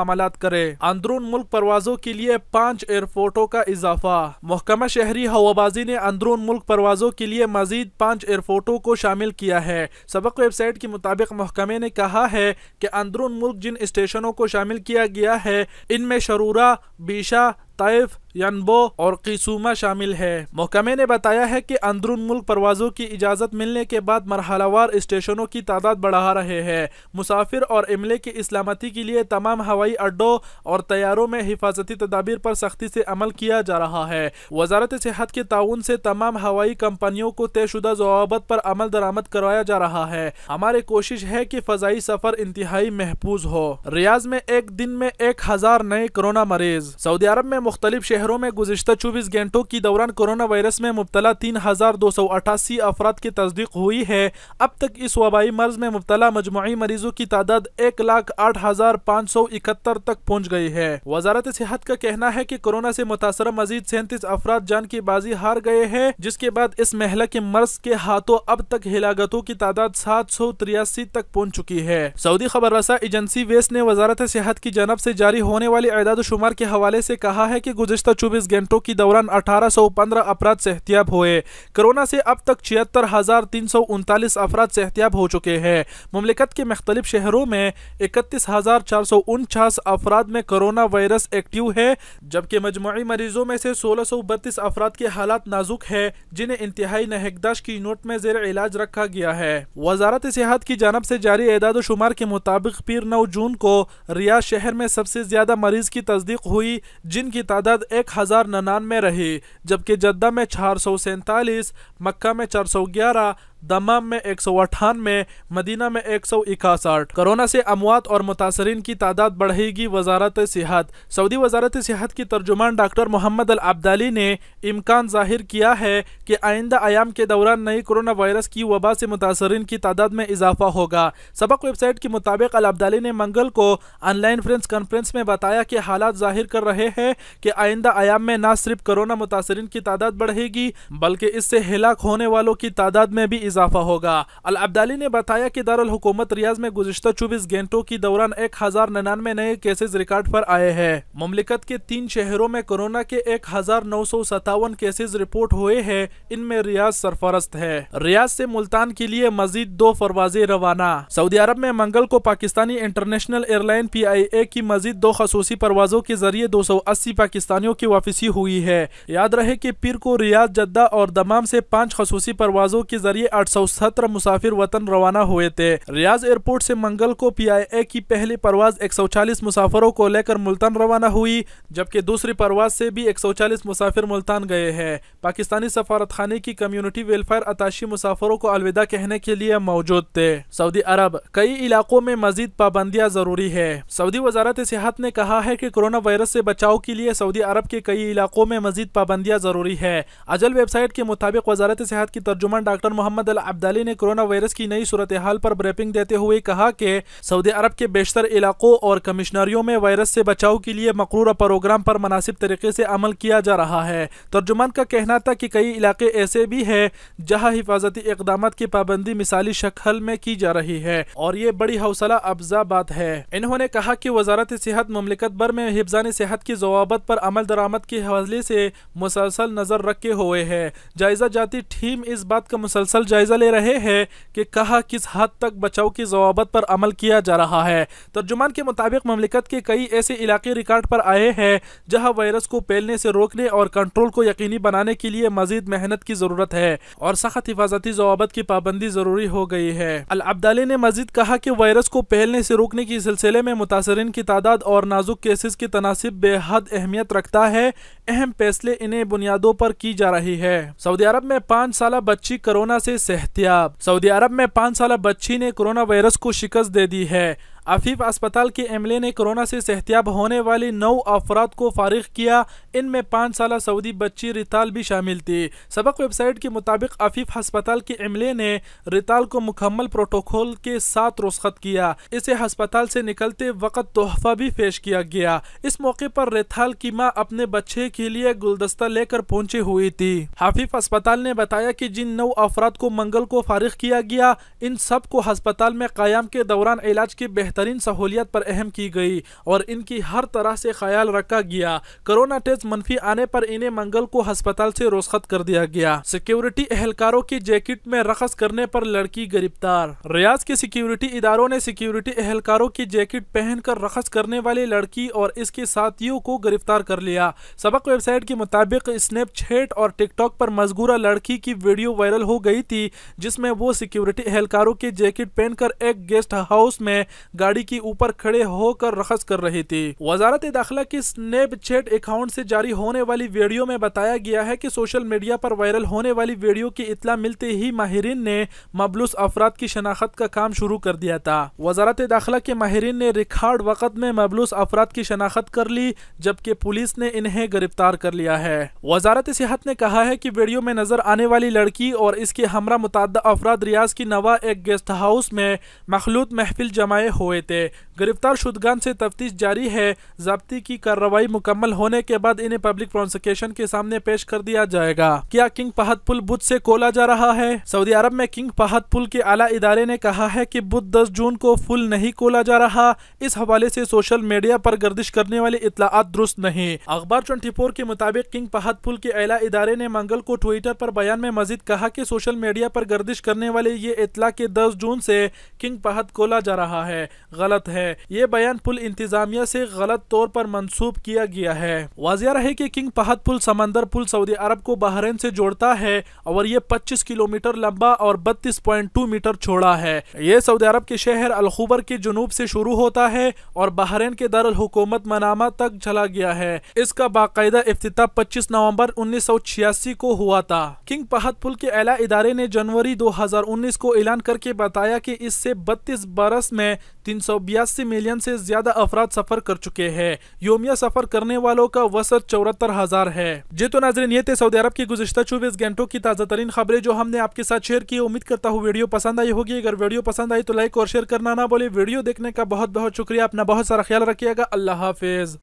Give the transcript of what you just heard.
معاملات کرے۔ اندرون ملک پروازوں کے لیے 5 ایئرپورٹوں کا اضافہ۔ محکمہ شہری ہوابازی نے اندرون ملک پروازوں کے لیے مزید 5 ایئرپورٹوں کو شامل کیا ہے۔ سبق ویب سائٹ کے مطابق محکمے نے کہا ہے کہ اندرون ملک جن اسٹیشنوں کو شامل کیا گیا ہے ان میں شرورہ، بیشہ، طائف، ینبو اور قیسومہ شامل ہے۔ محکمے نے بتایا ہے کہ اندرون ملک پروازوں کی اجازت ملنے کے بعد مرحلہ وار اسٹیشنوں کی تعداد بڑھا رہے ہیں۔ مسافر اور عملے کی سلامتی کے لیے تمام ہوائی اڈوں اور طیاروں میں حفاظتی تدابیر پر سختی سے عمل کیا جا رہا ہے۔ وزارت صحت کے تعاون سے تمام ہوائی کمپنیوں کو طے شدہ ضوابط پر عمل درآمد کروایا جا رہا ہے۔ ہماری کوشش ہے کہ فضائی سفر انتہائی محفوظ ہو۔ ریاض میں ایک دن میں 1000 نئے کرونا مریض۔ سعودی عرب میں مختلف شہروں میں گزشتہ 24 گھنٹوں کے دوران کرونا وائرس میں مبتلا 3288 افراد کی تصدیق ہوئی ہے۔ اب تک اس وبائی مرض میں مبتلا مجموعی مریضوں کی تعداد 108,571 تک پہنچ گئی ہے۔ وزارت صحت کا کہنا ہے کہ کرونا سے متاثرہ مزید 37 افراد جان کی بازی ہار گئے ہیں، جس کے بعد اس مہلک مرض کے ہاتھوں اب تک ہلاکتوں کی تعداد 783 تک پہنچ چکی ہے۔ سعودی خبر رساں ایجنسی ویس نے وزارت صحت کی جانب سے جاری ہونے والی اعداد و شمار کے حوالے سے کہا ہے کہ گزشتہ 24 گھنٹوں کے دوران 1815 افراد صحتیاب ہوئے۔ کرونا سے اب تک 76,339 افراد صحتیاب ہو چکے ہیں۔ مملکت کے مختلف شہروں میں 31,449 افراد میں کرونا وائرس ایکٹیو ہے، جبکہ مجموعی مریضوں میں سے 1632 افراد کے حالات نازک ہے، جنہیں انتہائی نگہداشت کی یونٹ میں زیر علاج رکھا گیا ہے۔ وزارت صحت کی جانب سے جاری اعداد و شمار کے مطابق پیر 9 جون کو ریاض شہر میں سب سے زیادہ مریض کی تصدیق ہوئی، جن کی تعداد 1099 رہی، جبکہ جدہ میں 447، مکہ میں 411، دمام میں 198، مدینہ میں 161۔ کرونا سے اموات اور متاثرین کی تعداد بڑھے گی۔ وزارت صحت۔ سعودی وزارت صحت کی ترجمان ڈاکٹر محمد العبدالی نے امکان ظاہر کیا ہے کہ آئندہ ایام کے دوران نئی کرونا وائرس کی وبا سے متاثرین کی تعداد میں اضافہ ہوگا۔ سبق ویب سائٹ کے مطابق العبدالی نے منگل کو آن لائن پریس کانفرنس میں بتایا کہ حالات ظاہر کر رہے ہیں کہ آئندہ ایام میں نہ صرف کرونا متاثرین کی تعداد بڑھے گی بلکہ اس سے ہلاک ہونے والوں کی تعداد میں بھی اضافہ ہوگا۔ العبدالی نے بتایا کہ دارالحکومت ریاض میں گزشتہ 24 گھنٹوں کے دوران 1099 نئے کیسز ریکارڈ پر آئے ہیں۔ مملکت کے 3 شہروں میں کورونا کے 1957 کیسز رپورٹ ہوئے ہیں، ان میں ریاض سرفرست ہے۔ ریاض سے ملتان کے لیے مزید 2 پروازیں روانہ۔ سعودی عرب میں منگل کو Pakistani international air line PIA کی مزید 2 خصوصی پروازوں کے ذریعے 280 پاکستانیوں کی واپسی ہوئی ہے۔ یاد رہے کہ پیر کو ریاض، جدہ اور دمام سے 5 خصوصی پروازوں کے ذریعے 817 مسافر وطن روانہ ہوئے تھے۔ ریاض ایئرپورٹ سے منگل کو PIA کی پہلی پرواز 140 مسافروں کو لے کر ملتان روانہ ہوئی، جبکہ دوسری پرواز سے بھی 140 مسافر ملتان گئے ہیں۔ پاکستانی سفارت خانے کی کمیونٹی ویلفیئر اتاشی مسافروں کو الوداع کہنے کے لیے موجود تھے۔ سعودی عرب۔ کئی علاقوں میں مزید پابندیاں ضروری ہے۔ سعودی وزارت صحت نے کہا ہے کہ کرونا وائرس سے بچاؤ کے لیے سعودی عرب کے کئی علاقوں میں مزید پابندیاں ضروری ہے۔ اجل ویب سائٹ کے مطابق وزارت صحت کی ترجمان ڈاکٹر محمد العبدالی نے کرونا وائرس کی نئی صورتحال پر بریفنگ دیتے ہوئے کہا کہ سعودی عرب کے بیشتر علاقوں اور کمشنریوں میں وائرس سے بچاؤ کے لیے مقررہ پروگرام پر مناسب طریقے سے عمل کیا جا رہا ہے۔ ترجمان کا کہنا تھا کہ کئی علاقے ایسے بھی ہیں جہاں حفاظتی اقدامات کی پابندی مثالی شکل میں کی جا رہی ہے اور یہ بڑی حوصلہ افزا بات ہے۔ انہوں نے کہا کہ وزارت صحت مملکت بھر میں حفظان صحت کی ضوابط پر عمل درآمد کے حوالے سے مسلسل نظر رکھے ہوئے ہے۔ جائزہ جاتی ٹیم اس بات کا مسلسل جائزہ لے رہے ہیں کہ کہاں کس حد تک بچاؤ کی ضوابط پر عمل کیا جا رہا ہے۔ ترجمان کے مطابق مملکت کے کئی ایسے علاقے ریکارڈ پر آئے ہیں جہاں وائرس کو پھیلنے سے روکنے اور کنٹرول کو یقینی بنانے کے لیے مزید محنت کی ضرورت ہے اور سخت حفاظتی ضوابط کی پابندی ضروری ہو گئی ہے۔ العبدالی نے مزید کہا کہ وائرس کو پھیلنے سے روکنے کے سلسلے میں متاثرین کی تعداد اور نازک کیسز کی تناسب بے حد اہمیت رکھتا ہے۔ اہم فیصلے انہیں بنیادوں پر کی جا رہی ہے۔ سعودی عرب میں 5 سالہ بچی کورونا سے صحتیاب۔ سعودی عرب میں 5 سالہ بچی نے کورونا وائرس کو شکست دے دی ہے۔ عفیف اسپتال کے عملے نے کورونا سے صحتیاب ہونے والی 9 افراد کو فارغ کیا، ان میں 5 سالہ سعودی بچی ریتال بھی شامل تھی۔ سبق ویب سائٹ کے مطابق عفیف ہسپتال کے عملے نے ریتال کو مکمل پروٹوکول کے ساتھ رخصت کیا، اسے ہسپتال سے نکلتے وقت تحفہ بھی پیش کیا گیا۔ اس موقع پر ریتال کی ماں اپنے بچے کے لیے گلدستہ لے کر پہنچی ہوئی تھی۔ عفیف اسپتال نے بتایا کہ جن 9 افراد کو منگل کو فارغ کیا گیا، ان سب کو ہسپتال میں قیام کے دوران علاج کے بہترین سہولیات پر اہم کی گئی اور ان کی ہر طرح سے خیال رکھا گیا۔ کرونا ٹیسٹ منفی آنے پر انہیں منگل کو ہسپتال سے رخصت کر دیا گیا۔ سیکیورٹی اہلکاروں کی جیکٹ میں رقص کرنے پر لڑکی گرفتار۔ ریاض کے سیکیورٹی اداروں نے سیکیورٹی اہلکاروں کی جیکٹ پہن کر رقص کرنے والی لڑکی اور اس کے ساتھیوں کو گرفتار کر لیا۔ سبق ویب سائٹ کے مطابق اسنیپ چیٹ اور ٹک ٹاک پر مذکورہ لڑکی کی ویڈیو وائرل ہو گئی تھی، جس میں وہ سیکیورٹی اہلکاروں کی جیکٹ پہن کر ایک گیسٹ ہاؤس میں گاڑی کے اوپر کھڑے ہو کر رقص کر رہی تھی۔ وزارت داخلہ کی اسنیپ چیٹ اکاؤنٹ سے جاری ہونے والی ویڈیو میں بتایا گیا ہے کہ سوشل میڈیا پر وائرل ہونے والی ویڈیو کی اطلاع ملتے ہی ماہرین نے ملبوس افراد کی شناخت کا کام شروع کر دیا تھا۔ وزارت داخلہ کے ماہرین نے ریکارڈ وقت میں ملبوس افراد کی شناخت کر لی، جبکہ پولیس نے انہیں گرفتار کر لیا ہے۔ وزارت صحت نے کہا ہے کہ ویڈیو میں نظر آنے والی لڑکی اور اس کے ہمراہ متعدد افراد ریاض کی نوا ایک گیسٹ ہاؤس میں مخلوط محفل جمائے ہوئے تھے۔ گرفتار شدگان سے تفتیش جاری ہے۔ ضابطے کی کارروائی مکمل ہونے کے بعد انہیں پبلک پروسیکیوشن کے سامنے پیش کر دیا جائے گا۔ کیا کنگ فہد پل بدھ سے کھولا جا رہا ہے؟ سعودی عرب میں کنگ فہد پل کے اعلیٰ ادارے نے کہا ہے کہ بدھ 10 جون کو پل نہیں کھولا جا رہا۔ اس حوالے سے سوشل میڈیا پر گردش کرنے والی اطلاعات درست نہیں۔ اخبار 24 کے مطابق کنگ فہد پل کے اعلیٰ ادارے نے منگل کو ٹویٹر پر بیان میں مزید کہا کہ سوشل میڈیا پر گردش کرنے والے یہ اطلاع کہ 10 جون سے کنگ فہد کھولا جا رہا ہے، غلط ہے۔ یہ بیان پل انتظامیہ سے غلط طور پر منسوب کیا گیا ہے۔ واضح رہے کہ کنگ فہد پل سمندر پل سعودی عرب کو بحرین سے جوڑتا ہے اور یہ 25 کلومیٹر لمبا اور 32.2 میٹر چوڑا ہے۔ یہ سعودی عرب کے شہر الخبر کے جنوب سے شروع ہوتا ہے اور بحرین کے دارالحکومت منامہ تک چلا گیا ہے۔ اس کا باقاعدہ افتتاح 25 نومبر 1986 کو ہوا تھا۔ کنگ فہد پل کے اعلیٰ ادارے نے جنوری 2019 کو اعلان کر کے بتایا کہ اس سے 32 برس میں 382 ملین سے زیادہ افراد سفر کر چکے ہیں۔ یومیہ سفر کرنے والوں کا وسط 74,000 ہے۔ جی تو ناظرین، یہ تھے سعودی عرب کی گزشتہ 24 گھنٹوں کی تازہ ترین خبریں جو ہم نے آپ کے ساتھ شیئر کی۔ امید کرتا ہوں ویڈیو پسند آئی ہوگی۔ اگر ویڈیو پسند آئی تو لائک اور شیئر کرنا نہ بھولے۔ ویڈیو دیکھنے کا بہت بہت شکریہ۔ اپنا بہت سارا خیال رکھیے گا۔ اللہ حافظ۔